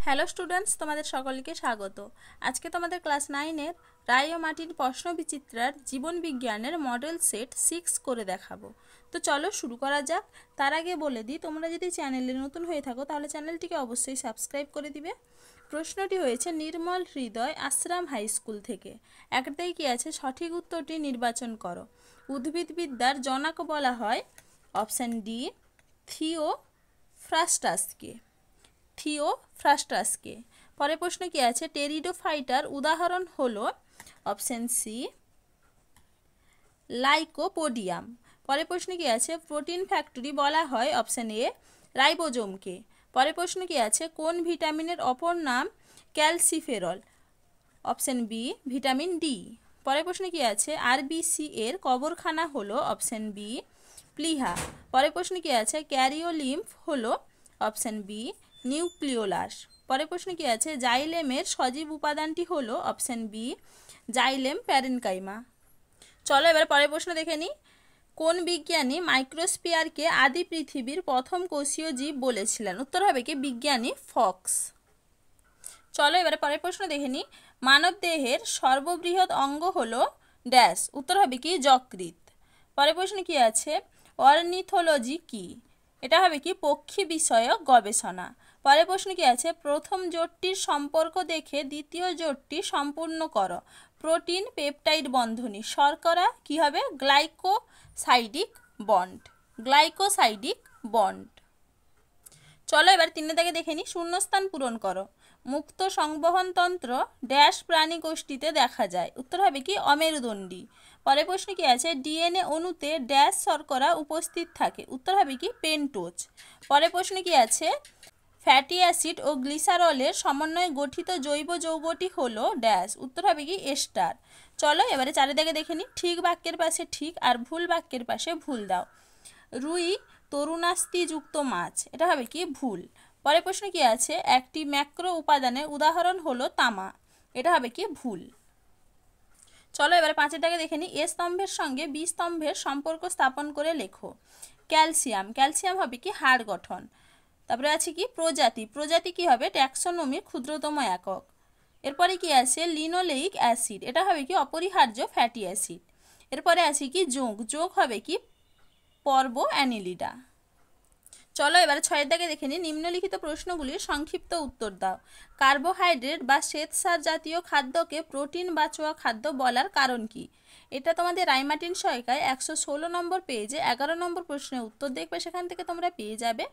Hello students, তোমাদের সকলকে স্বাগত। আজকে তোমাদের ক্লাস 9-এর রায় ও মার্টিন প্রশ্নবিচিত্রার জীবন বিজ্ঞানের মডেল সেট 6 করে দেখাবো। তো চলো শুরু করা যাক। তার আগে বলে দিই, তোমরা যদি চ্যানেলে নতুন হয়ে থাকো তাহলে চ্যানেলটিকে অবশ্যই সাবস্ক্রাইব করে দিবে। প্রশ্নটি হয়েছে নির্মল হৃদয় আশ্রাম হাই স্কুল থেকে। একটাই কি আছে, সঠিক উত্তরটি নির্বাচন করো। উদ্ভিদবিদ্যার জনক বলা হয় অপশান ডি থিওফ্রাস্টাসকে। থিওফ্রাস্টাসকে। পরের প্রশ্ন কি আছে, টেরিডোফাইটার উদাহরণ হলো অপশন সি লাইকোপোডিয়াম। পরের প্রশ্ন কি আছে, প্রোটিন ফ্যাক্টরি বলা হয় অপশন এ রাইবোজোমকে। পরের প্রশ্ন কি আছে, কোন ভিটামিনের অপর নাম calciferol? Option B vitamin D. পরের প্রশ্ন কি আছে, আরবিসি এর কবরখানা হলো অপশন বি প্লিহা। পরের প্রশ্ন কি আছে, ক্যারিওলিম্ফ হলো অপশন বি নিউক্লিওলাস। পরের প্রশ্ন কি আছে, জাইলেমের সজীব উপাদানটি হলো অপশন বি জাইলেম প্যারেনকাইমা। চলো এবার পরের প্রশ্ন দেখে নিই। কোন বিজ্ঞানী মাইক্রোস্ফিয়ারকে আদি পৃথিবীর প্রথম কোষীয় জীব বলেছিলেন? উত্তর হবে কি বিজ্ঞানী ফক্স। চলো এবারে পরের প্রশ্ন দেখে নিই। মানব দেহের সর্ববৃহৎ অঙ্গ হলো ড্যাশ। উত্তর হবে কি যকৃৎ। পরের প্রশ্ন কি আছে, অর্নিথোলজি কি? এটা হবে কি পক্ষী বিষয়ক গবেষণা। পরের প্রশ্ন কি আছে, প্রথম জোটটির সম্পর্ক দেখে দ্বিতীয় জোটটি সম্পূর্ণ করো। প্রোটিন পেপটাইড বন্ধনী। শর্করা কি হবে? Glycosidic bond. Glycosidic bond. চলো এবার 3 দাগে দেখে নিই। শূন্যস্থান পূরণ করো। মুক্ত সংবহনতন্ত্র ড্যাশ প্রাণী গোষ্ঠীতে দেখা যায়। উত্তর হবে কি অমেরুদণ্ডী। পরের প্রশ্ন কি আছে, ডিএনএ অণুতে ড্যাশ শর্করা উপস্থিত থাকে। উত্তর হবে কি পেন্টোজ। পরের প্রশ্ন কি আছে, ফ্যাটি অ্যাসিড ও গ্লিসারলের সমন্বয়ে গঠিত জৈব যৌগটি হলো ড্যাশ। উত্তর হবে কি এস্টার। চলো এবারে 4 দাগে দেখে নিই। ঠিক বাক্যের পাশে ঠিক আর ভুল বাক্যের পাশে ভুল দাও। রুই তরুণাস্তিযুক্ত মাছ। এটা হবে কি ভুল। পরের প্রশ্ন কি আছে, একটি ম্যাক্রো উপাদানের উদাহরণ হলো তামা। এটা হবে কি ভুল। চলো এবারে 5 দাগে দেখে নিই। এ স্তম্ভের সঙ্গে বি স্তম্ভের সম্পর্ক স্থাপন করে লেখো। ক্যালসিয়াম। ক্যালসিয়াম হবে কি হাড় গঠন। তারপরে আছে কি প্রজাতি। প্রজাতি কি হবে? ট্যাক্সোনমির ক্ষুদ্রতম একক। এরপরে কি আছে, লিনোলেইক অ্যাসিড। এটা হবে কি অপরিহার্য ফ্যাটি অ্যাসিড। এরপরে আছে কি যোগ। যোগ হবে কি পর্ব অ্যানিলিডা। চলো এবারে 6 দাগে দেখে নিই। নিম্নলিখিত প্রশ্নগুলির সংক্ষিপ্ত উত্তর দাও। কার্বোহাইড্রেট বা শ্বেতসার জাতীয় খাদ্যকে প্রোটিন বাচোয়া খাদ্য বলার কারণ কি? এটা তোমাদের রায়মার্টিন সহায়িকায় 116 নম্বর পেজে 11 নম্বর প্রশ্নের উত্তর দেখবে, সেখান থেকে তোমরা পেয়ে যাবে।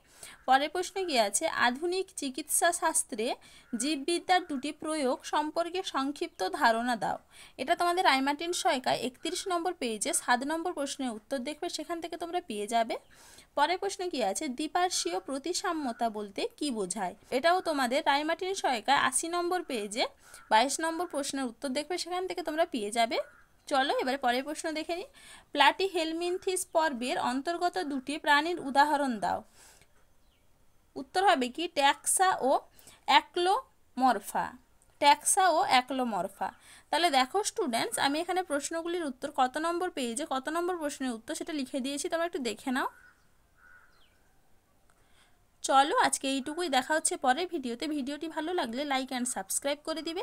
পরের প্রশ্ন কি আছে, আধুনিক চিকিৎসা শাস্ত্রে জীববিদ্যার দুটি প্রয়োগ সম্পর্কে সংক্ষিপ্ত ধারণা দাও। এটা তোমাদের রায়মার্টিন সহায়িকায় 31 নম্বর পেজে 7 নম্বর প্রশ্নের উত্তর দেখবে, সেখান থেকে তোমরা পেয়ে যাবে। পরের প্রশ্ন কি আছে, দ্বিপার্শ্বীয় প্রতিসাম্যতা বলতে কি বোঝায়? এটাও তোমাদের রায়মার্টিন সহায়িকায় 80 নম্বর পেজে 22 নম্বর প্রশ্নের উত্তর দেখবে, সেখান থেকে তোমরা পেয়ে যাবে। চলো এবারে পরের প্রশ্ন দেখে নিই। প্লাটিহেলমিনথিস পর্বের অন্তর্গত দুটি প্রাণীর উদাহরণ দাও। উত্তর হবে কি ট্যাক্সা ও অ্যাক্লোমরফা। ট্যাক্সা ও অ্যাক্লোমরফা। তাহলে দেখো স্টুডেন্টস, আমি এখানে প্রশ্নগুলির উত্তর কত নম্বর পেজে কত নম্বর প্রশ্নের উত্তর সেটা লিখে দিয়েছি, তোমরা একটু দেখে নাও। চলো আজকে এইটুকুই। দেখা হচ্ছে পরের ভিডিওতে। ভিডিওটি ভালো লাগলে লাইক অ্যান্ড সাবস্ক্রাইব করে দিবে।